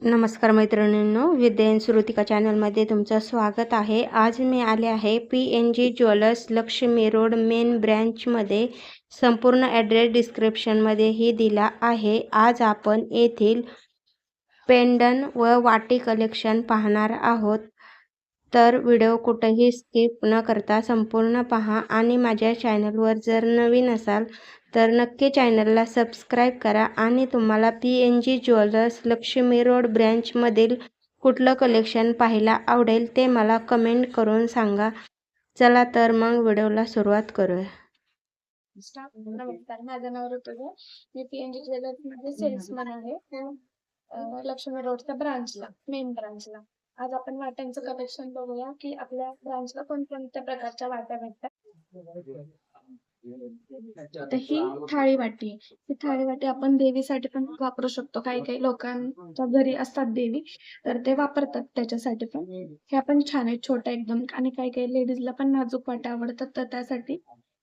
नमस्कार मैत्रिणींनो, विद्या श्रुतिका चॅनलमध्ये तुमचं स्वागत आहे. आज मी आले आहे PNG jewellers, Lakshmi road main ब्रँचमध्ये. संपूर्ण ॲड्रेस डिस्क्रिप्शनमध्येही दिला आहे. आज आपण येथील पेंडन व वाटी कलेक्शन पाहणार आहोत. तर व्हिडिओ कुठेही स्किप न करता संपूर्ण पहा आणि माझ्या चॅनलवर जर नवीन असाल तर नक्की चॅनलला सबस्क्राईब करा आणि तुम्हाला PNG ज्वेलर्स, लक्ष्मी रोड ब्रँचमधील कुठलं कलेक्शन पाहायला आवडेल ते मला कमेंट करून सांगा. चला तर मग व्हिडिओला सुरुवात करूया. नमस्कार, माझं नाव ऋतुजा. मी PNG ज्वेलर्स मध्ये सेल्समन आहे. लक्ष्मी रोडच्या ब्रांचला, मेन ब्रांचला. आज आपण वाट्यांचं कलेक्शन बघूया की आपल्या ब्रांचला कोणकोणत्या प्रकारच्या वाट्या भेटतात. तर ही थाळी वाटी आहे. ही थाळी वाटी आपण देवीसाठी पण वापरू शकतो. काही काही लोकांच्या घरी असतात देवी, तर ते वापरतात त्याच्यासाठी पण. ह्या पण छान आहेत, छोट्या एकदम. आणि काही काही लेडीजला पण नाजूक वाट्या आवडतात, तर त्यासाठी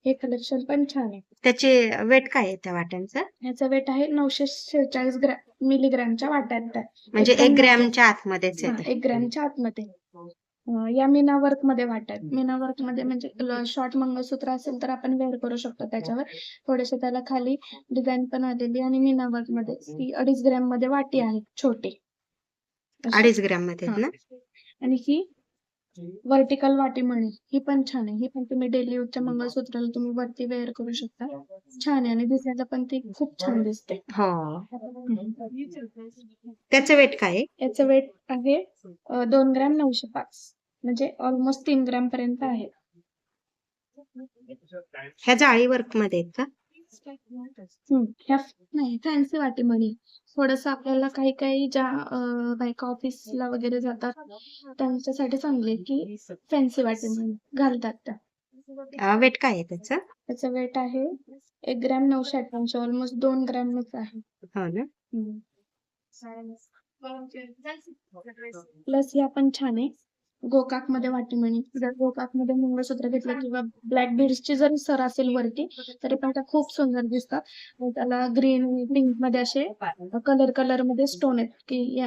हे कलेक्शन पण छान आहे. त्याचे वेट काय आहे त्या वाट्यांचं? ह्याचं वेट आहे 946 मिलीग्रॅमच्या वाट्या आहेत त्या. म्हणजे एकदम 1 नाजूक. ग्रॅमच्या आतमध्येच हा, येते. 1 ग्रॅमच्या आतमध्ये. या मीना वर्क मध्ये वाट्या आहेत. मीना वर्क मध्ये म्हणजे शॉर्ट मंगळसूत्र असेल तर आपण वेअर करू शकतो त्याच्यावर. थोडेसे त्याला खाली डिझाईन पण आलेली. आणि मीना वर्क मध्ये ती 2.5 ग्रॅम मध्ये वाटी आहे, छोटी. 2.5 ग्रॅम मध्ये हा. ना? आणि ही व्हर्टिकल वाटी मणी, ही पण छान आहे. ही पण तुम्ही डेली यूजच्या मंगळसूत्राला तुम्ही वरती वेअर करू शकता. छान आहे आणि दिसायला पण ती खूप छान दिसते. हो. त्याचं वेट काय आहे? याचं वेट आहे 2 ग्रॅम 905, म्हणजे ऑलमोस्ट 3 ग्रॅम पर्यंत आहे. ह्या जाळी वर्क मध्ये आहेत का? ह्या नाही, फॅन्सी वाटी मणी. थोडस आपल्याला काही काही ज्या बायका ऑफिसला वगैरे जातात त्यांच्यासाठी चांगले की फॅन्सी वाटी मणी घालतात त्या. वेट काय आहे त्याचं? त्याचं वेट आहे 1 ग्रॅम 958, ऑलमोस्ट 2 ग्रॅमच आहे. हो ना? प्लस ह्या पण छान आहे, गोकाक मध्ये वाटी मणी. जर गोकाक मध्ये मंगळसूत्र घेतलं किंवा ब्लॅक बीड्सची जर सर असेल वरती, तरी पण त्या खूप सुंदर दिसतात. आणि त्याला ग्रीन पिंक मध्ये असे कलर मध्ये स्टोन आहेत की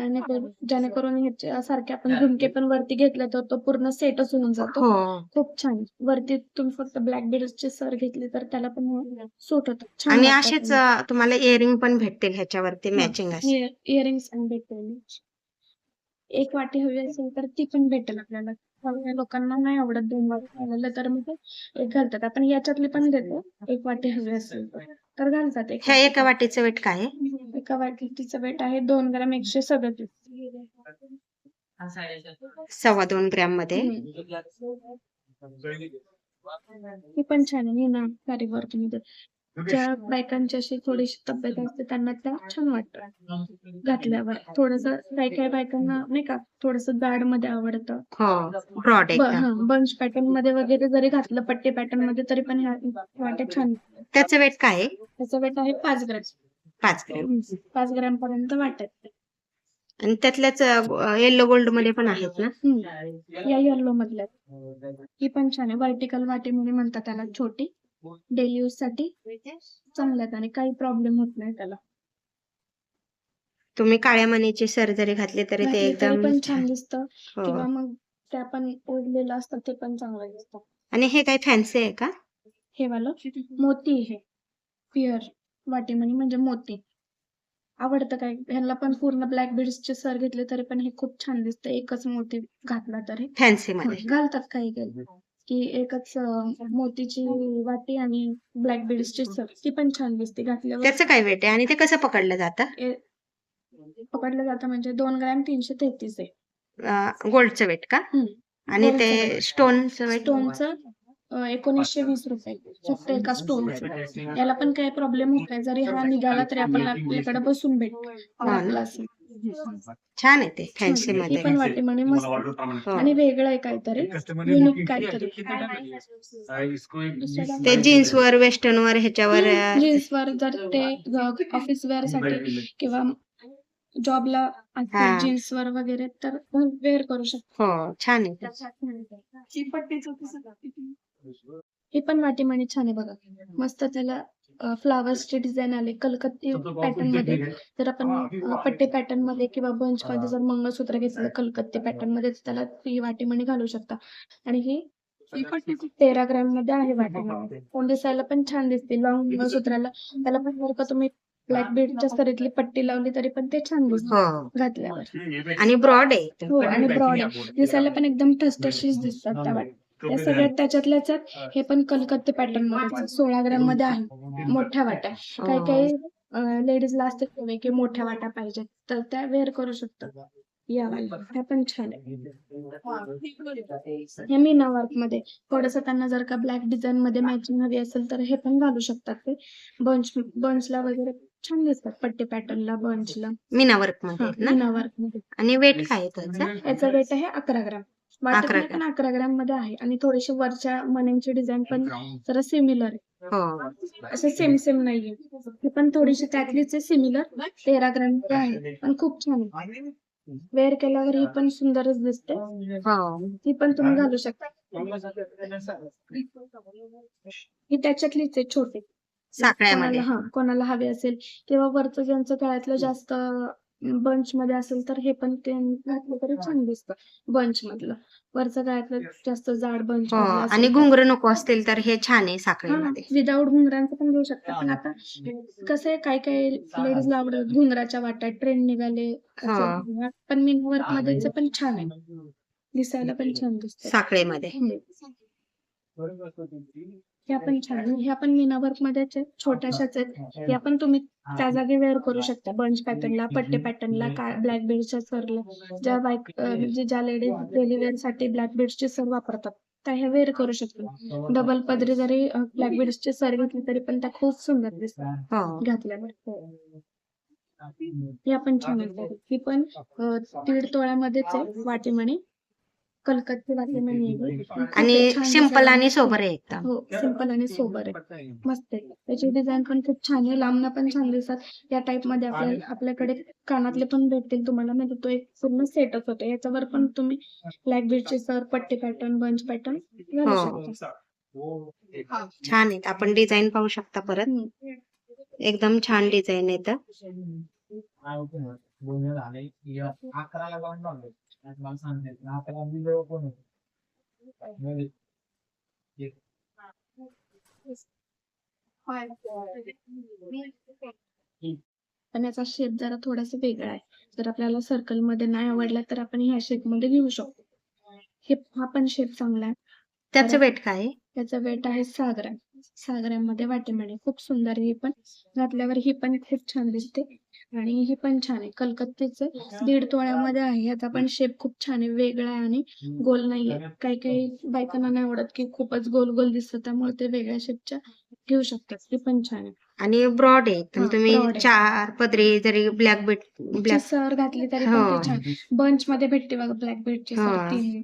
जेणेकरून ह्याच्या सारखे आपण झुमके पण वरती घेतले तर तो पूर्ण सेटच होऊन जातो. हो. खूप छान. वरती तुम्ही फक्त ब्लॅक बीड्सची सर घेतली तर त्याला पण सूट होतं, छान आणि वाटतं असेच ते. तुम्हाला इयरिंग पण भेटतील ह्याच्यावरती हा, मॅचिंग असे. इयरिंग्स पण भेटेल. एक वाटी हवी असेल तर ती पण भेटेल आपल्याला. काही लोकांना नाही आवडत 2 वाटी घालायला, तर मग ते एक घालतात. आपण याच्यातली पण देतो, एक वाटी हवी असेल तर घालतात एक ह्या वाटी. एका वाटीचं वेट काय आहे? एका वाटीचं वेट आहे 2 ग्रॅम 137. 2.25 ग्रॅम मध्ये. ही पण छान आहे ना, साडी वर्क मध्ये. ज्या बायकांची अशी थोडीशी तब्येत असते त्यांना त्या छान वाटतं घातल्यावर. थोडस काही काही बायकांना नाही का थोडस जाड मध्ये आवडतं. हो, ब्रॉड एकदम. बंच पॅटर्न मध्ये वगैरे जरी घातलं, पट्टी पॅटर्न मध्ये, तरी पण ह्या वाट्या छान. त्याचं वेट काय आहे? त्याचं वेट आहे 5 ग्रॅम. 5 ग्रॅम. 5 ग्रॅम पर्यंत वाटत. आणि त्यातल्याच येलो गोल्ड मध्ये पण आहेत ना? या येल्लो मधल्या. ही पण छान आहे, व्हर्टिकल वाटी म्हणून म्हणतात त्याला. छोटी डेली यूज साठी चांगल्यात आणि काही प्रॉब्लेम होत नाही त्याला. तुम्ही काळ्या मणीची सर जरी घातली तरी ते घातली तरी एकदम पण छान दिसतं. हो. किंवा मग त्या पण ओढलेलं असतं ते पण चांगलं दिसतं. आणि हे काय फॅन्सी आहे का? हे वालं मोती आहे, पिअर वाटी म्हणजे मोती. आवडतं काय ह्याला पण पूर्ण ब्लॅक बीड्सचे सर घेतले तरी पण हे खूप छान दिसतं. एकच मोती घातला तरी. फॅन्सी मध्ये घालतात काही काही की एकच मोतीची वाटी आणि ब्लॅक बीड्सची सर, ती पण छान दिसते घातल्यावर. त्याचं काय वेट आहे आणि ते कसं पकडलं जातं? पकडलं जातं म्हणजे 2 ग्रॅम 333 आहे. गोल्डचं वेट का? आणि ते स्टोनचं वेट? स्टोनचं 1920 रुपये फक्त एका स्टोनचं. याला पण काही प्रॉब्लेम होत नाही, जरी हा निघाला तरी आपल्याकडे बसून भेटतो. छान आहे ते फॅन्सी ही मध्ये. पण वाटी म्हणे मस्त हो. आणि वेगळं आहे काहीतरी, युनिक काहीतरी. ते जीन्स वर, वेस्टर्न वर, ह्याच्यावर जीन्स वर जर ते ऑफिस वेअर साठी किंवा जॉबला जीन्स वर वगैरे तर वेअर करू शकतो. हो, छान आहे. ही पण वाटी म्हणे छान आहे बघा, मस्त. त्याला फ्लावर्सची डिझाईन आले कलकत्ती पॅटर्न मध्ये. जर आपण पट्टे पॅटर्न मध्ये किंवा बंच मध्ये जर मंगळसूत्र घेतलं कलकत्ती पॅटर्न मध्ये तर त्याला ही वाटीमणी घालू शकता. आणि ही 13 ग्रॅम मध्ये आहे वाटीमणी. पण दिसायला पण छान दिसते. लॉंग मंगळसूत्राला त्याला पण जर का तुम्ही ब्लॅक बीडच्या सरीतली पट्टी लावली तरी पण ते छान दिसतं हो घातल्यावर. आणि ब्रॉड आहे एकदम. हो आणि ब्रॉड आहे. दिसायला पण एकदम ठसठशीत दिसतात त्या वाट्या. त्या सगळ्यात त्याच्यातल्याच आहेत. हे पण कलकत्ते पॅटर्न मध्ये 16 ग्रॅम मध्ये आहे. मोठ्या वाट्या. काही काही लेडीजला असते सवय की मोठ्या वाट्या पाहिजेत तर त्या वेअर करू शकतात. या वाल्या ह्या पण छान आहे. हे मीना वर्क मध्ये थोडस त्यांना जर का ब्लॅक डिझाईन मध्ये मॅचिंग हवी असेल तर हे पण घालू शकतात ते. बंचला वगैरे छान दिसतात पट्टी पॅटर्नला बंचला. मीना वर्क मध्ये आहेत ना. मीना वर्क मध्ये. आणि वेट काय आहे त्याचं? याचा वेट आहे 11 ग्रॅम. 11 वाटत पण 11 ग्रॅम मध्ये आहे आणि थोडीशी वरच्या मण्यांची डिझाईन पण जरा सिमिलर आहे. हो असं सेम नाहीये. ही पण थोडीशी त्यातलीच आहे सिमिलर. 13 ग्रॅम मध्ये आहे पण खूप छान आहे. वेअर केल्यावर ही पण सुंदरच दिसते. हो ही पण तुम्ही घालू शकता. ही त्याच्यातलीच आहे छोटी. साखळ्यामध्ये. कोणाला हवे असेल किंवा वरचं ज्यांचं गळ्यातलं जास्त बंच मध्ये असेल तर हे पण ते घातलं तरी छान दिसतं. बंच मधलं वरचं गळ्यातलं जास्त जाड बंच हो मधलं आणि असेल तर. घुंगरू नको असतील तर हे छान आहे साखळीमध्ये. विदाऊट घुंगरांचं पण घेऊ शकता. पण आता कसं आहे काही काही लेडीजला आवडत घुंगराच्या वाट्या ट्रेंड निघाले असं. पण मी वर्क मध्ये पण छान आहे. दिसायला पण छान दिसतं साखळीमध्ये. ह्या पण छान. ह्या पण मीना वर्क मध्येच आहेत. छोट्याशाच आहेत. ह्या पण तुम्ही त्या जागी वेअर करू शकता. बंच पॅटर्नला पट्टे पॅटर्नला ब्लॅक बीड्सच्या सरला ज्या म्हणजे ज्या लेडीज डेली वेअर साठी ब्लॅक बीड्सची सर वापरतात त्या ह्या वेअर करू शकतात. डबल पदरी जरी ब्लॅक बीड्सची सर घेतली तरी पण त्या खूप सुंदर दिसतात हो घातल्यावर. ह्या पण छान आहेत. ही पण 1.5 तोळ्यामध्येच आहे वाटीमणी. कलकत्ती वाटीमणी आहे. खूप आणि छान सिंपल दिसायला. आणि सोबर आहे एकदम. हो सिंपल आणि सोबर आहे. मस्त आहे. त्याची डिझाईन पण खूप छान आहे. लांबना पण छान दिसतात. या टाइप मध्ये आपल्याकडे कानातले पण भेटतील तुम्हाला. म्हणजे तो एक पूर्ण सेटच होतो. याच्यावर पण तुम्ही ब्लॅक बीडचे सर पट्टी पॅटर्न बंच पॅटर्न घालू शकता. छान आहेत. आपण डिझाईन पाहू शकता परत. एकदम छान डिझाईन आहे तर. पण याचा शेप जरा थोडासा वेगळा आहे. जर आपल्याला सर्कल मध्ये नाही आवडला तर आपण ह्या शेप मध्ये घेऊ शकतो. हा पण शेप चांगला आहे. त्याचं वेट काय आहे? त्याचा वेट आहे 6 ग्रॅम. 6 ग्रॅम मध्ये वाटीमणी खूप सुंदर आहे. ही पण घातल्यावर ही पण खूप छान दिसते. आणि ही पण छान आहे. कलकत्तीच 1.5 तोळ्यामध्ये आहे. याचा पण शेप खूप छान आहे. वेगळा आहे आणि गोल नाहीये. काही काही बायकांना नाही आवडत की खूपच गोल गोल दिसतं त्यामुळे ते वेगळ्या शेपच्या घेऊ शकतात. ती पण छान आहे. आणि ब्रॉड आहे एकदम. तुम्ही broad आहे. 4 पदरी जरी ब्लॅक सर घातली तरी पण ते छान. बंच मध्ये भेटते बघा ब्लॅक बीडची सर ती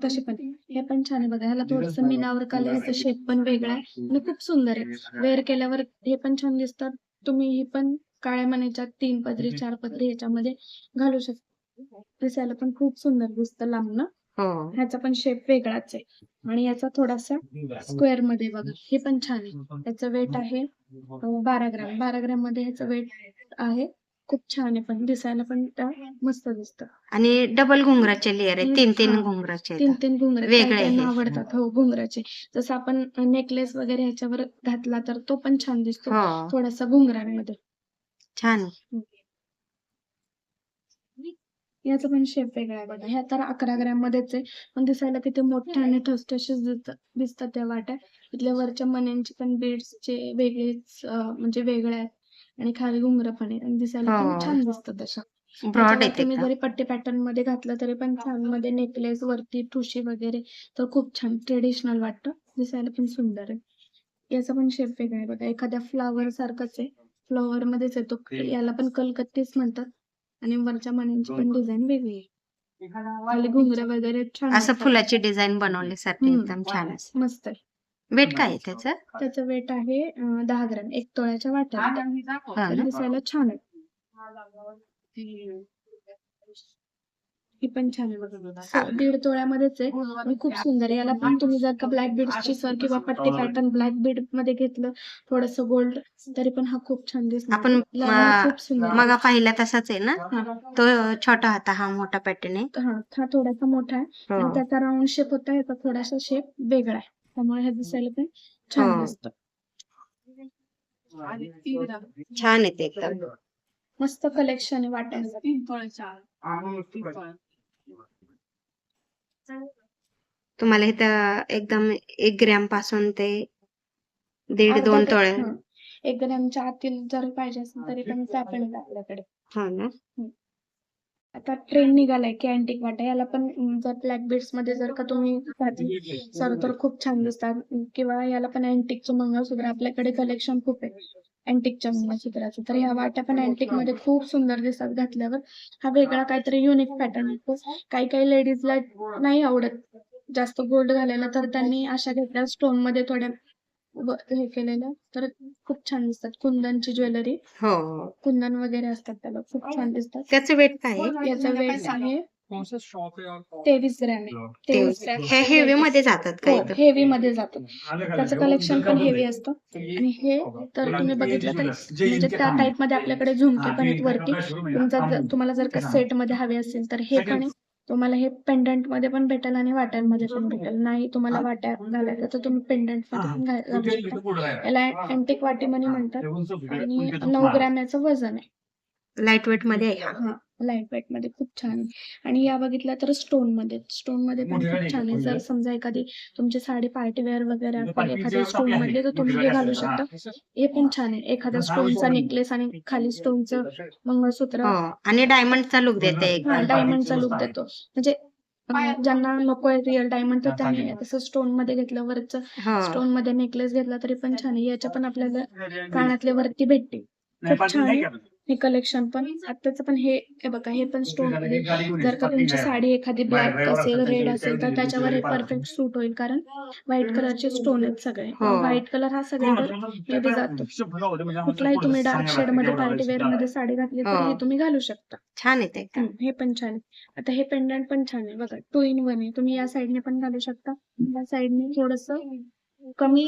तशी पण. हे पण छान आहे बघा. ह्याला थोडस मीनावर कलर. ह्याचा शेप पण वेगळा आहे आणि खूप सुंदर आहे. वेअर केल्यावर हे पण छान दिसतात. तुम्ही ही पण काळ्या मण्याच्या 3 पदरी 4 पदरी ह्याच्यामध्ये घालू शकता. दिसायला पण खूप सुंदर दिसतं लांबनं. हो ह्याचा पण शेप वेगळाच आहे. आणि याचा थोडासा स्क्वेअर मध्ये बघा. हे पण छान आहे. त्याचं वेट आहे 12 ग्रॅम. 12 ग्रॅम मध्ये ह्याचं वेट आहे. खूप छान आहे. पण दिसायला पण त्या मस्त दिसतं. आणि डबल घुंगराचे लेअर आहे. 3 घुंगराचे 3 घुंगरे वेगळे काही आहे. आवडतात. हो घुंगराचे. जसं आपण नेकलेस वगैरे ह्याच्यावर घातला तर तो पण छान दिसतो. हो थोडासा घुंगरांमध्ये. छान आहे. याचा पण शेप वेगळा आहे बघा. ह्या तर 11 ग्रॅम मध्येच आहे. पण दिसायला किती मोठ्या आणि ठसठशीत दिसतात त्या वाट्या. इथल्या वरच्या मण्यांची पण बीड्सचे वेगळेच म्हणजे वेगळे आहेत. आणि खाली घुंगरं पण आहे. आणि दिसायला पण छान दिसतं तशा. ब्रॉड त्याच्यावर आहेत तुम्ही एकदम. जरी पट्टी पॅटर्न मध्ये घातलं तरी पण छान. मध्ये नेकलेस वरती ठुशी वगैरे तर खूप छान ट्रेडिशनल वाटतं. दिसायला पण सुंदर आहे. याचा पण शेप वेगळा आहे बघा. एखाद्या फ्लावर सारखंच आहे. फ्लॉवर मध्येच येतो. याला पण कलकत्तीच म्हणतात. आणि वरच्या मण्यांची पण डिझाईन वेगळी आहे. खाली घुंगरे वगैरे छान असं वाटतात. फुलाची डिझाईन बनवल्यासारखी एकदम छान असं. मस्त आहे. वेट काय आहे त्याचं? त्याचं वेट आहे 10 ग्रॅम. 1 तोळ्याच्या वाट्यात. हा पण ना. दिसायला छान आहे. ही पण छान आहे बघा. 1.5 तोळ्यामध्येच आहे आणि खूप सुंदर आहे. याला पण तुम्ही जर का ब्लॅक बीड्सची सर किंवा पट्टी पॅटर्न ब्लॅक बीड मध्ये घेतलं थोडस गोल्ड, तरी पण हा खूप छान दिसणार. आपण खूप सुंदर आहे. मग पाहिला तसाच आहे ना, हा तो छोटा होता, हा मोठा पॅटर्न आहे. हा थोडासा मोठा आहे आणि त्याचा राऊंड शेप होता, ह्याचा थोडासा शेप वेगळा आहे, त्यामुळे हे दिसायला पण छान दिसतं. छान आहे ते एकदम. मस्त कलेक्शन आहे वाटायचं. तुम्हाला इथं एकदम 1 ग्रॅम पासून ते 1.5-2 तोळे 1 ग्रॅमच्या आतील जर पाहिजे असेल तरी पण त्या पण आहेत आपल्याकडे. हो ना. आता ट्रेंड निघालाय की अँटिक वाटा, याला पण जर ब्लॅक बीड्स मध्ये जर का तुम्ही घातली सर तर खूप छान दिसतात. किंवा याला पण अँटिकचं मंगळसूत्र आपल्याकडे कलेक्शन खूप आहे अँटिकच्या मंगळसूत्राचं, तर ह्या वाट्या पण अँटिक मध्ये खूप सुंदर दिसतात घातल्यावर. हा वेगळा काहीतरी युनिक पॅटर्न आहे. काही काही लेडीजला नाही आवडत जास्त गोल्ड घालायला, तर त्यांनी अशा घेतल्या स्टोन मध्ये थोड्या हे केलेलं, तर खूप छान दिसतात. कुंदनची ज्वेलरी, हो, कुंदन वगैरे असतात त्याला, खूप छान दिसतात. त्याचं वेट काय आहे? याचा वेट आहे 23 ग्रॅम आहे. 23 ग्रॅम हे हेवी मध्ये जातात का इथं? हेवी मध्ये जातो. त्याचं कलेक्शन पण हेवी असतं. आणि हे तर तुम्ही बघितलं तर म्हणजे त्या टाइप मध्ये आपल्याकडे झुमके पण आहेत वरती. तुम्हाला जर का सेट मध्ये हवे असेल तर हे पण आहे. तुम्हाला हे पेंडंट मध्ये पण भेटेल आणि वाट्यांमध्ये पण भेटेल. नाही तुम्हाला वाट्या घालायचं तर तुम्ही पेंडंट मध्ये पण घालू शकता. याला अँटिक वाटी मनी म्हणतात आणि 9 ग्रॅम याचं वजन आहे. लाईट वेट मध्ये आहे हा. लाईट वेट मध्ये खूप छान आहे. आणि या बघितल्या तर स्टोन मध्ये पण खूप छान आहे. जर समजा एखादी तुमची साडी पार्टी वेअर वगैरे असेल एखाद्या स्टोन मधली, तर तुम्ही हे घालू शकता. हे पण छान आहे. एखाद्या स्टोनचा नेकलेस आणि खाली स्टोनचं मंगळसूत्र आणि डायमंडचा लुक देते. डायमंडचा लुक देतो. म्हणजे ज्यांना नकोय रिअल डायमंड तर त्यांनी तसं स्टोन मध्ये घेतलं, वरच स्टोन मध्ये नेकलेस घेतला तरी पण छान आहे. याच्या पण आपल्याला कानातले वरती भेटते. खूप छान आहे हे कलेक्शन पण. आताच पण हे बघा, हे पण स्टोन मध्ये. जर का तुमची साडी एखादी ब्लॅक असेल रेड असेल तर त्याच्यावर हे परफेक्ट सूट होईल, कारण व्हाईट कलरचे स्टोन आहेत सगळे. व्हाईट कलर हा सगळ्यावर मध्ये जातो. कुठलाही तुम्ही डार्क शेड मध्ये पार्टी वेअर मध्ये साडी घातली तर हे तुम्ही घालू शकता. छान आहे ते. हे पण छान आहे. आता हे पेंडंट पण छान आहे बघा, 2 in 1 आहे. तुम्ही या साईडने पण घालू शकता. या साईडने थोडस कमी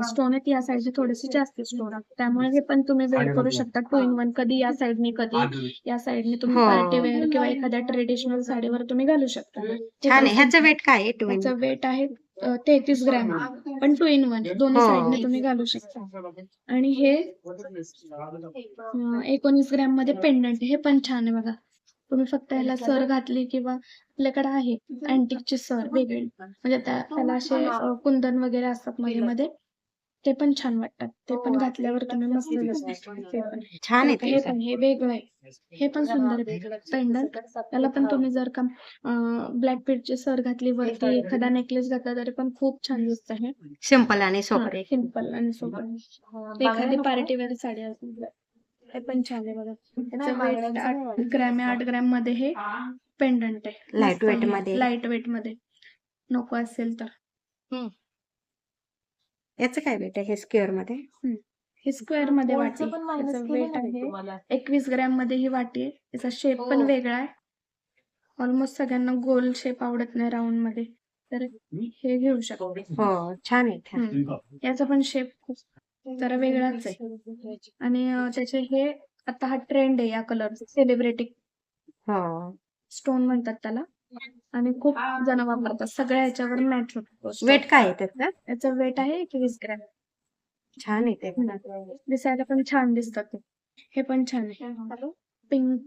स्टोन आहेत, या साईडने थोडेसे जास्त स्टोन आहेत, त्यामुळे हे पण तुम्ही वेअर करू शकता 2 in 1. कधी या साईडने कधी या साईडने तुम्ही पार्टी वेअर किंवा एखाद्या ट्रेडिशनल साडीवर तुम्ही घालू शकता. छान आहे. ह्याचं वेट काय आहे? ह्याचं वेट आहे 33 ग्रॅम, पण 2 in 1 दोन्ही साईडने तुम्ही घालू शकता. आणि हे 19 ग्रॅम मध्ये पेंडंट, हे पण छान आहे बघा. तुम्ही फक्त ह्याला सर घातली किंवा आपल्याकडे आहे अँटिकची सर वेगळी, म्हणजे त्याला असे कुंदन वगैरे असतात मध्ये मध्ये, ते पण छान वाटतात. ते पण घातल्यावर तुम्ही मस्त दिसतात. छान आहे. हे पण हे वेगळं आहे. हे पण सुंदर आहे पेंडंट. त्याला पण तुम्ही जर का ब्लॅक बीडची सर घातली वरती, एखादा नेकलेस घातला तरी पण खूप छान दिसतं. हे सिंपल आणि सोबर. सिंपल आणि सोबर एखादी पार्टी वेअर साडी असेल हे पण छान आहे बघा. त्याचं वेट 8 ग्रॅम आहे. 8 ग्रॅम मध्ये हे पेंडंट आहे. लाईट वेट मध्ये. लाईट वेट मध्ये नको असेल तर. याचं काय वेट आहे हे स्क्वेअर मध्ये? हे स्क्वेअर मध्ये वाटी. याचं वेट आहे 21 ग्रॅम मध्ये ही वाटी आहे. याचा शेप पण वेगळा आहे. ऑलमोस्ट सगळ्यांना गोल शेप आवडत नाही राऊंड मध्ये, तर हे घेऊ शकतो. हो, छान आहे. याचा पण शेप खूप जरा वेगळाच आहे. आणि त्याचे हे आता हा ट्रेंड आहे या कलरचा, सेलिब्रिटी स्टोन म्हणतात त्याला, आणि खूप जण वापरतात. सगळ्या ह्याच्यावर मॅच होतो. वेट काय आहे त्याचं? याचं वेट आहे 21 ग्रॅम. छान आहे ते. दिसायला पण छान दिसतात. हे पण छान आहे. पिंक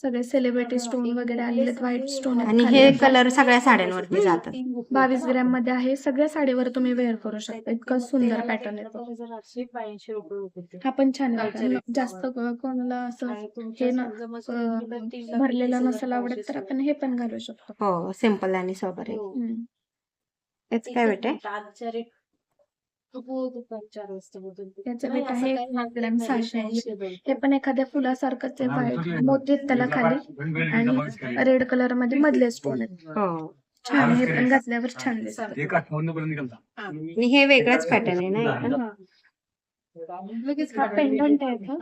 सगळे सेलिब्रिटी स्टोन वगैरे आलेले, व्हाईट स्टोन. आणि हे कलर सगळ्या साड्यांवरती जातात. 22 ग्रॅम मध्ये आहे. सगळ्या साडीवर तुम्ही वेअर करू शकता. इतकं सुंदर पॅटर्न येतो. हा पण छान आहे. जास्त कोणाला असं हे भरलेलं नसेल आवडत तर आपण हे पण घालू शकतो. हो, सिंपल आणि सोबर आहे. याचं काय वेट आहे? याचं वेट आहे 1 ग्रॅम 680. हे पण एखाद्या फुलासारखंच आहे. व्हाईट मोती त्याला खाली आणि रेड कलर मध्ये मधले स्टोन आहेत. छान आहे. हे पण घातल्यावर छान दिसतं. आणि हे वेगळाच पॅटर्न आहे ना. लगेच हा पेंडंट आहे का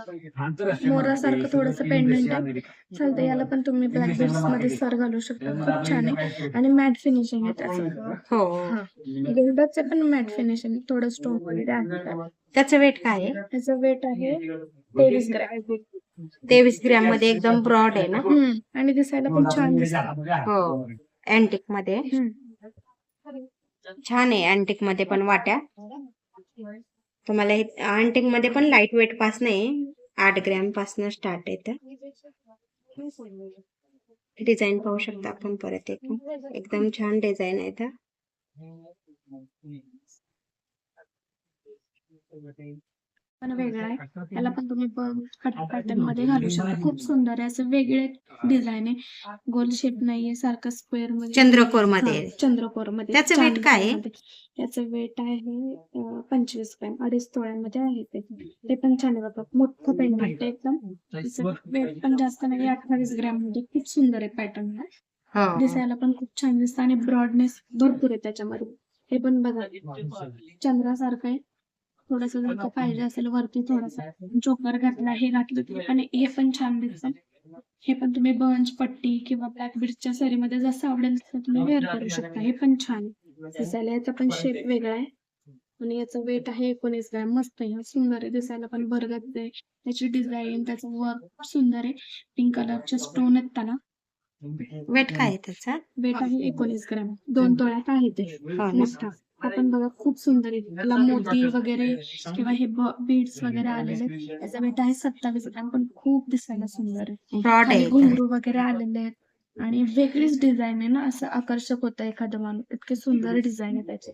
मोरासारखं थोडस पेंडंट आहे. चालतं, याला पण तुम्ही ब्लॅक बीड्स मध्ये सर घालू शकता. खूप छान आहे आणि मॅट फिनिशिंग आहे त्याचं. हो. गोल्डचे पण मॅट फिनिशिंग, थोडं स्टोन वगैरे आहे त्यात. त्याचं वेट काय आहे? त्याचं वेट आहे 23 ग्रॅम. 23 ग्रॅम मध्ये एकदम ब्रॉड आहे ना? आणि दिसायला पण छान दिसतं. हो, अँटिक मध्ये छान आहे. अँटिक मध्ये पण वाट्या तुम्हाला अँटिक मध्ये पण लाईट वेट पासून आहे, 8 ग्रॅम पासून स्टार्ट आहे. डिझाईन पाहू शकता आपण परत एकदम छान डिझाईन आहे. पण वेगळा आहे, त्याला पण तुम्ही पॅटर्न मध्ये घालू शकता. खूप सुंदर आहे, असं वेगळे डिझाईन आहे. गोल शेप नाहीये, सारखं स्क्वेअर मध्ये चंद्रकोर मध्ये. चंद्रकोर मध्ये. त्याचं वेट काय आहे? त्याचं वेट आहे 25 ग्रॅम, 2.5 तोळ्यांमध्ये आहे ते पण छान आहे बाबा. मोठं पेंडंट आहे एकदम. वेट पण जास्त नाही, 28 ग्रॅम मध्ये. खूप सुंदर आहे पॅटर्न. दिसायला पण खूप छान दिसतं आणि ब्रॉडनेस भरपूर आहे त्याच्यामध्ये. हे पण बघा, चंद्रासारखं आहे. थोडस जर का पाहिजे असेल वरती थोडासा जोकर घातला, हे घातलं तरी पण हे पण छान दिसतं. हे पण तुम्ही बंच, पट्टी किंवा ब्लॅक बीड्सच्या सरीमध्ये जसं आवडेल तसं तुम्ही वेअर करू शकता. हे पण छान दिसायला. याचा पण शेप वेगळा आहे आणि याचं वेट आहे 19 ग्रॅम. मस्त आहे, सुंदर आहे दिसायला पण. भरगत आहे त्याची डिझाईन, त्याचं वर्क सुंदर आहे. पिंक कलरचे स्टोन आहेत त्याला. वेट काय आहे त्याचा? वेट आहे 19 ग्रॅम. 2 तोळ्यात आहे ते. मोठा आपण बघा, खूप सुंदर आहे. त्याला मोती वगैरे किंवा हे बीड्स वगैरे आलेले. याचा वेट आहे 27 ग्रॅम, पण खूप दिसायला सुंदर आहे. ब्रॉड आहे. घुंगरू वगैरे आलेले आहेत आणि वेगळीच डिझाईन आहे ना, असं आकर्षक होतं एखादं माणूस. इतके सुंदर डिझाईन आहे त्याचे.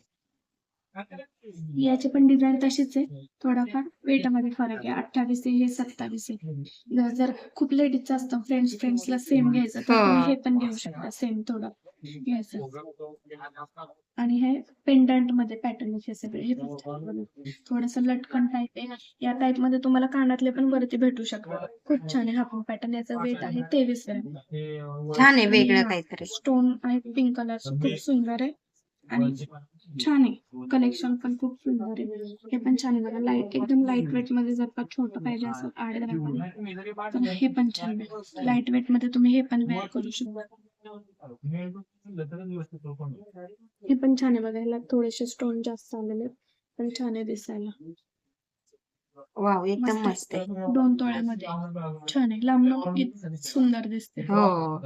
याची पण डिझाईन तशीच आहे, थोडाफार वेटामध्ये फरक आहे. 28 आहे, हे 27 आहे. जर खूप लेडीजचं असतं फ्रेंड्सला सेम घ्यायचं तर तुम्ही हे पण घेऊ शकता, सेम थोडं घ्यायचं. आणि हे पेंडंट मध्ये पॅटर्न आहे सगळे. हे थोडस लटकन टाईप आहे. या टाईप मध्ये तुम्हाला कानातले पण वरती भेटू शकतात. खूप छान आहे हा पण पॅटर्न. याचा वेट आहे 23 ग्रॅम. छान आहे, वेगळं काहीतरी. स्टोन आहे पिंक कलर, खूप सुंदर आहे आणि छान आहे. कलेक्शन पण खूप सुंदर आहे. हे पण छान आहे बघा, लाईट एकदम लाईट वेट मध्ये. जर का छोटं पाहिजे असेल 8 ग्रॅम मध्ये तर हे पण छान आहे. लाईट वेट मध्ये तुम्ही हे पण वेअर करू शकता. हे पण छान आहे बघा, याला थोडेसे स्टोन जास्त आलेले पण छान आहे दिसायला. वाव, एकदम मस्त आहे. 2 तोळ्यामध्ये छान आहे. लांबून सुंदर दिसते. हो,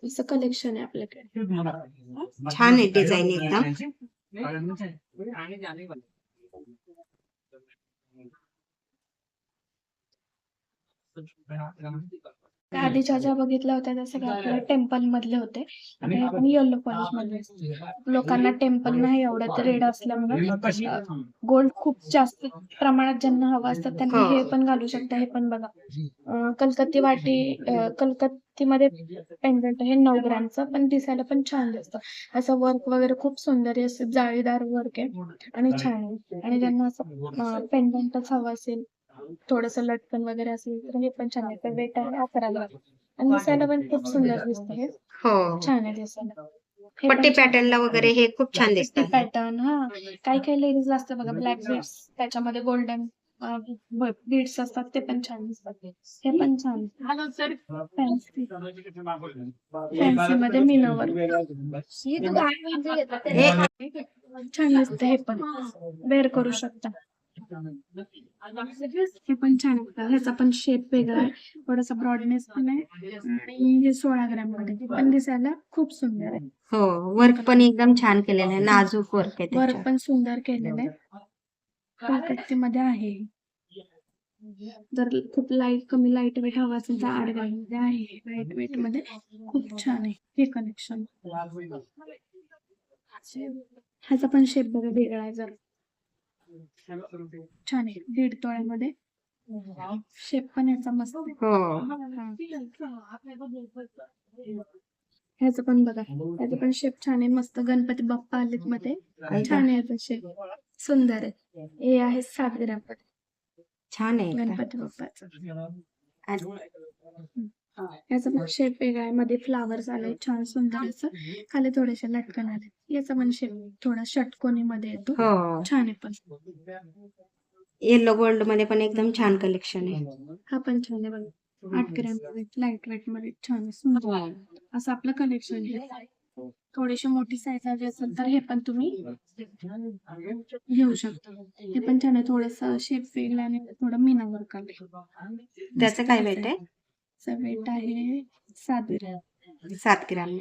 असं कलेक्शन आहे आपल्याकडे. छान आहे डिझाईन एकदम. आधीच्या ज्या बघितल्या होत्या त्या सगळ्या आपल्या टेम्पल मधले होते. आता हे आपण येलो पॉलिश मध्ये. लोकांना टेम्पल नाही आवडत, रेड असल्यामुळे. गोल्ड खूप जास्त प्रमाणात ज्यांना हवं असतं त्यांनी हे पण घालू शकता. हे पण बघा, कलकत्ती वाटी, कलकत्तीमध्ये पेंडंट आहे 9 ग्रॅमचं, पण दिसायला पण छान दिसतं. असं वर्क वगैरे खूप सुंदर आहे, असं जाळीदार वर्क आहे आणि छान आहे. आणि ज्यांना असं पेंडंटच हवं असेल, थोडस लटकन वगैरे असेल तर हे पण छान आहे. वेट आहे 11 ग्रॅम आणि दिसायला पण खूप सुंदर दिसतं. हे छान आहे दिसायला. पट्टी पॅटर्नला वगैरे हे खूप छान दिसतं. पॅटर्न काही लेडीज असतं बघा, ब्लॅक बीड्स त्याच्यामध्ये गोल्डन बीड्स असतात, ते पण छान दिसतात. हे पण छान फॅन्सी मध्ये मीनावर छान दिसतं. हे पण वेअर करू शकता. हे पण छान आहे. ह्याचा पण शेप वेगळा आहे, थोडासा ब्रॉडनेस पण आहे आणि हे 16 ग्रॅम मध्ये पण दिसायला खूप सुंदर आहे. हो, वर्क पण एकदम छान केलेलं आहे, नाजूक वर्क आहे. वर्क पण सुंदर केलेलं आहे. कलकत्तीमध्ये आहे. जर खूप कमी लाईट वेट हवा असेल तर 8 ग्रॅम मध्ये आहे. लाईट वेट मध्ये खूप छान आहे हे कलेक्शन. ह्याचा पण शेप बघा वेगळा आहे, जर छान आहे. 1.5 तोळ्यामध्ये शेप पण याचा मस्त आहे. ह्याचं पण बघा, ह्याचं पण शेप छान आहे, मस्त. गणपती बाप्पा आलेत मध्ये, छान आहे याचा शेप, सुंदर आहे. हे आहे 7 ग्रॅम मध्ये. छान आहे गणपती बाप्पाचं. याचा पण शेप वेगळा आहे, मध्ये फ्लावर्स आले छान सुंदर असं, खाली थोडेसे लटकन आले. याचा पण शेप थोडा षटकोनी मध्ये येतो, हो, छान आहे पण. येलो गोल्ड मध्ये पण एकदम छान कलेक्शन आहे. हा पण छान आहे बघा, 8 ग्रॅम मध्ये लाईट वेट मध्ये छान आहे, सुंदर असं आपलं कलेक्शन आहे. थोडीशी मोठी साईज हवी असेल तर हे पण तुम्ही घेऊ शकता. हे पण छान आहे, थोडस शेप वेगळा आणि थोडं मीना वर्क आले. त्याचं काय वेट आहे? वेट आहे 7 ग्रॅम. 7 ग्राम.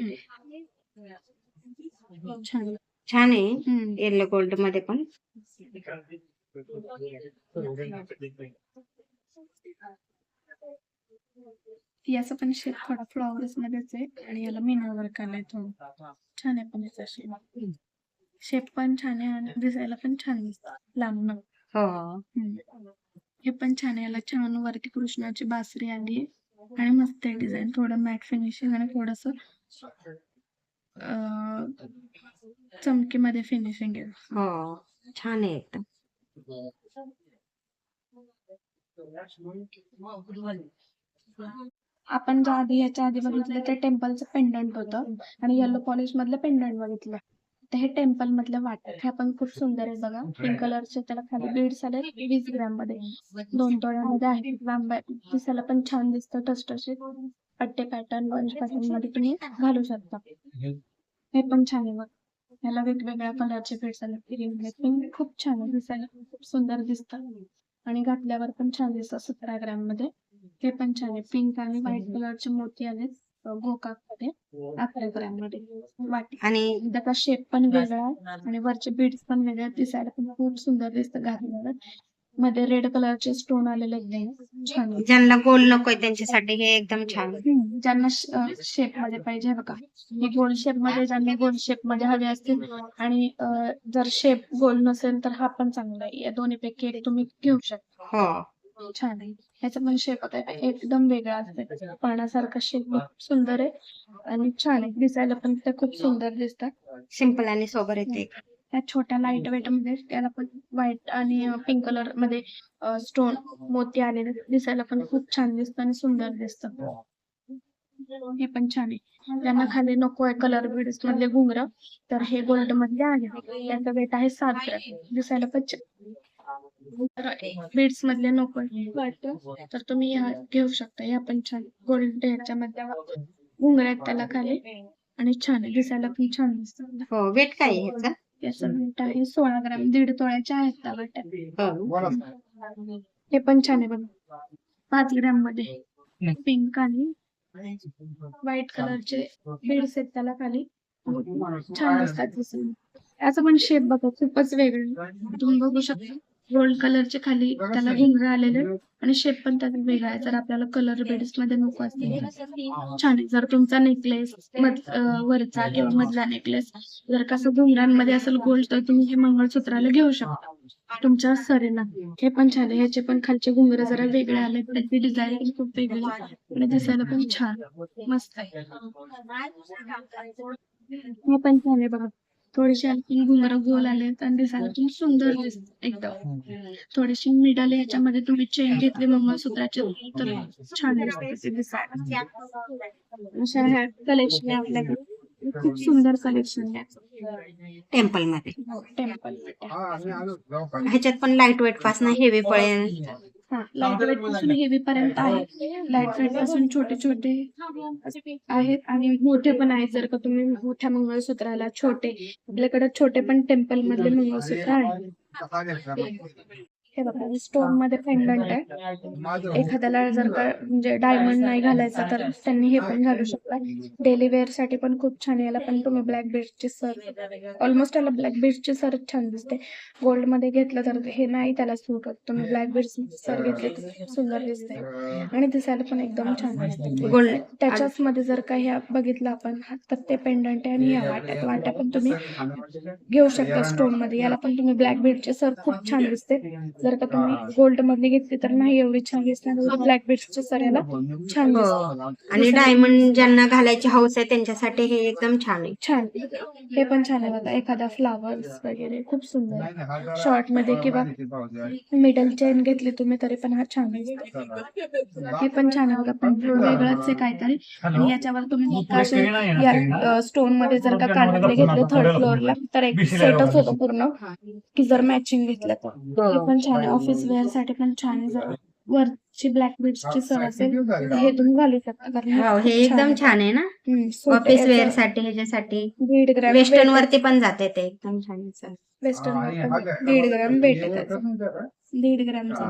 छान. छान आहे हम्म. येलो गोल्ड मध्ये पण. याचा पण शेप थोडा फ्लॉवर्स मध्येच आहे आणि याला मीना वर्क आलाय थोडं, छान आहे पण याचा शेप. शेप पण छान आहे आणि दिसायला पण छान दिसतं लांब. हो, हे पण छान आहे, याला छान वरती कृष्णाची बासरी आली आहे आणि मस्त आहे डिझाईन, थोडं मॅट फिनिशिंग आणि थोडस चमकीमध्ये फिनिशिंग आहे. हो, छान आहे एकदम. आपण याच्या आधी बघितलं ते टेम्पलचं पेंडंट होतं आणि येलो पॉलिश मधलं पेंडंट बघितलं. तर हे टेम्पल मधलं वाटत, हे पण खूप सुंदर आहे बघा. पिंक कलरचे त्याला खाली बीड्स आले 20 ग्रॅम मध्ये, 2 तोळ्यामध्ये आहे. लांब दिसायला पण छान दिसतं, टसटशीत पट्टे पॅटर्न बंच पॅटर्न मध्ये तुम्ही घालू शकता. हे पण छान आहे बघ, याला वेगवेगळ्या कलरचे बीड्स आले, पिंक खूप छान आहे, दिसायला खूप सुंदर दिसतं आणि घातल्यावर पण छान दिसतं. 17 ग्रॅम मध्ये ते पण छान आहे, पिंक आणि व्हाईट कलरचे मोती आले गोकाक मध्ये 11 ग्रॅम मध्ये वाटी. आणि त्याचा शेप पण वेगळा आहे आणि वरचे बीड्स पण वेगळे, दिसायला पण खूप सुंदर दिसतं घातल्यावर. मध्ये रेड कलरचे स्टोन आलेले छान आहे. ज्यांना गोल नकोय त्यांच्यासाठी हे एकदम छान. ज्यांना शेप मध्ये पाहिजे हे बघा, हे गोल शेप मध्ये, ज्यांना गोल शेप मध्ये हवे असतील आणि जर शेप गोल नसेल तर हा पण चांगला आहे. या दोन्हीपैकी एक तुम्ही घेऊ शकता. हो, छान आहे, ह्याचा पण शेप एकदम वेगळा असते, पाण्यासारखा शेप खूप सुंदर आहे आणि छान आहे, दिसायला पण ते खूप सुंदर दिसतात. सिंपल आणि सोबर येते. त्या छोट्या लाईट वेट मध्ये त्याला पण व्हाईट आणि पिंक कलर मध्ये स्टोन मोती आलेले, दिसायला पण खूप छान दिसतं आणि सुंदर दिसतं. हे पण छान आहे, ज्यांना खाली नको आहे कलर बीड्स मधले घुंगर तर हे गोल्ड मधले आहे. त्याचा वेट आहे 7 ग्रॅम, दिसायला पण बीड्स मधले नको वाटतं तर तुम्ही ह्या घेऊ शकता. ह्या पण छान गोल्ड ह्याच्यामध्ये घुंगर आहेत त्याला खाली आणि छान आहे, दिसायला पण छान दिसतं. हो, वेट काय आहे ह्याचं? याचं वेट आहे 16 ग्रॅम, 1.5 तोळ्याच्या आहेत त्या वाट्या. हो. हे पण छान आहे बघा, 5 ग्रॅम मध्ये पिंक आणि व्हाईट कलरचे बीड्स आहेत त्याला खाली, छान दिसतात दिसून. याचा पण शेप बघा खूपच वेगळा, तुम्ही बघू शकता. गोल्ड कलरचे खाली त्याला घुंगर आलेले आणि शेप पण त्याचा वेगळा आहे. जर आपल्याला कलर बेड्स मध्ये नको असतील तर छान आहे. जर तुमचा नेकलेस वरचा किंवा मधला नेकलेस जर कसं घुंगरांमध्ये असेल गोल्ड तर तुम्ही हे मंगळसूत्राला घेऊ शकता तुमच्या सरीला. हे पण छान आहे, ह्याचे पण खालचे घुंगर जरा वेगळे आले, त्याची डिझाईन पण खूप वेगळी आणि दिसायला पण छान मस्त आहे. हे पण छान आहे बघा, थोडेसे आणखी घुंगर गोल आले आणि दिसायला पण सुंदर दिसत एकदम. थोडीशी मिडल याच्यामध्ये तुम्ही चेन घेतली मंगळसूत्राचे तर छान दिसते ते दिसायला. अशा ह्या कलेक्शन आहे आपल्याकडे, खूप सुंदर कलेक्शन आहे टेम्पल मध्ये. टेम्पल. ह्याच्यात पण लाईट वेट पासून हेवी पर्यंत. लाईट वेट पासून हेवी पर्यंत आहे, लाईट वेट पासून छोटे छोटे आहेत आणि मोठे पण आहेत. जर का तुम्ही मोठ्या मंगळसूत्राला छोटे, आपल्याकडे छोटे पण टेम्पल मधले मंगळसूत्र आहे. हे बघा स्टोन मध्ये पेंडंट आहे, एखाद्याला जर का म्हणजे डायमंड नाही घालायचं तर त्यांनी हे पण घालू शकता. डेली वेअर साठी पण खूप छान आहे. याला पण तुम्ही ब्लॅक बीड्सची सर, ऑलमोस्ट याला ब्लॅक बीड्सची सर छान दिसते. गोल्ड मध्ये घेतलं तर हे नाही त्याला सूट होत, तुम्ही ब्लॅक बीड्स सर घेतले तर खूप सुंदर दिसते आणि दिसायला पण एकदम छान दिसते. गोल्ड त्याच्याच मध्ये जर का ह्या बघितलं आपण तर ते पेंडंट आहे आणि ह्या वाट्या पण तुम्ही घेऊ शकता स्टोन मध्ये. याला पण तुम्ही ब्लॅक बीडचे सर खूप छान दिसते, जर का तुम्ही गोल्ड मधली घेतली तर नाही एवढी छान दिसणार. ब्लॅक बीड्सच्या सराला छान हो दिसतात. आणि डायमंड ज्यांना घालायची हौस आहे त्यांच्यासाठी हे एकदम छान आहे. छान, हे पण छान आहे बघा. एखादा फ्लावर्स वगैरे खूप सुंदर आहे. शॉर्ट मध्ये किंवा मिडल चेन घेतली तुम्ही तरी पण हा छान दिसतो. हे पण छान आहे बघा, पण वेगळंच आहे काहीतरी. आणि याच्यावर तुम्ही असे या स्टोन मध्ये जर का कानातले घेतले थर्ड फ्लोअरला तर एक सेटच होतो पूर्ण, की जर मॅचिंग घेतलं तर. हे पण छान आहे, ऑफिस वेअर साठी पण छान आहे. जर वरची ब्लॅक बीड्सची सर असेल तर हे तुम्ही घालू शकता, कारण हो, हे एकदम छान आहे ना ऑफिस वेअर साठी, ह्याच्यासाठी 1.5 ग्रॅम वेस्टर्न वरती पण जाते ते एकदम छान आहे. वेस्टर्न 1.5 ग्रॅम वेट आहे त्याचं. 1.5 ग्रॅमचा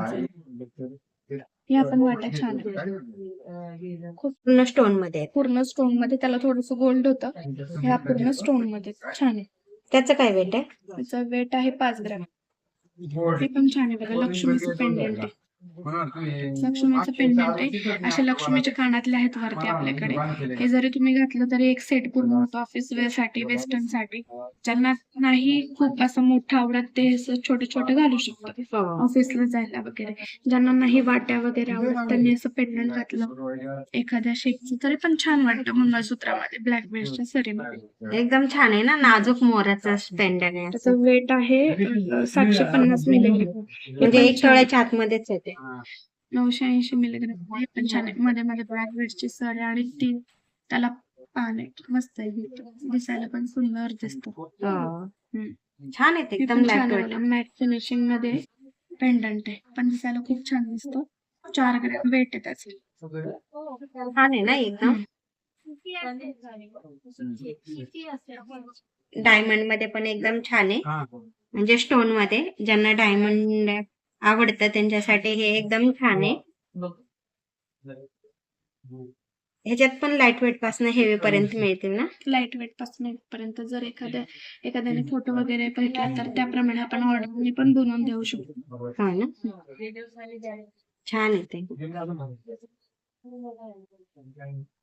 या पण वाट्या छान आहे. खूप पूर्ण स्टोन मध्ये आहे. पूर्ण स्टोन मध्ये, त्याला थोडस गोल्ड होतं, ह्या पूर्ण स्टोन मध्ये छान आहे. त्याचं काय वेट आहे? त्याचं वेट आहे 5 ग्रॅम. हे पण छान आहे बघा, लक्ष्मीचं पेंडंट आहे. लक्ष्मीचं पेंडंट आहे. अशा लक्ष्मीच्या कानातले आहेत वरती आपल्याकडे. हे जरी तुम्ही घातलं तरी एक सेट पूर्ण होतो ऑफिस वेअर साठी, वेस्टर्न साठी. ज्यांना नाही खूप असं मोठं आवडत ते असं छोटे छोटे घालू शकतात ऑफिसला जायला वगैरे. ज्यांना नाही वाट्या वगैरे आवडत त्यांनी असं पेंडंट घातलं एखाद्या शेपचं तरी पण छान वाटतं मंगळसूत्रामध्ये ब्लॅक बेल्टच्या सरीमध्ये. एकदम छान आहे ना, नाजूक मोराचं पेंडंट आहे. त्याचं वेट आहे 750 मिलीग्रॅम. म्हणजे 1 तोळ्याच्या आतमध्येच येते. 980 मिलीग्रॅम. हे पण छान आहे. मध्ये मध्ये ब्लॅक बेल्टची सर आहे आणि ती त्याला पान आहे. मस्त आहे, दिसायला पण सुंदर दिसतो. हो. छान आहे एकदम छान लाईट आहे, मॅट फिनिशिंग मध्ये पेंडंट आहे, पण दिसायला खूप छान दिसतो. 4 ग्रॅम वेट आहे त्याचं. छान आहे ना एकदम. डायमंड मध्ये पण एकदम छान आहे, म्हणजे स्टोन मध्ये ज्यांना डायमंड आवडतं त्यांच्यासाठी हे एकदम छान आहे. ह्याच्यात पण लाईट वेट पासून हेवी पर्यंत मिळतील ना? लाईट वेट पासून पर्यंत. जर एखाद्याने फोटो वगैरे भेटला तर त्याप्रमाणे आपण ऑर्डर पण बनवून देऊ शकतो. हा ना, छान आहे ते.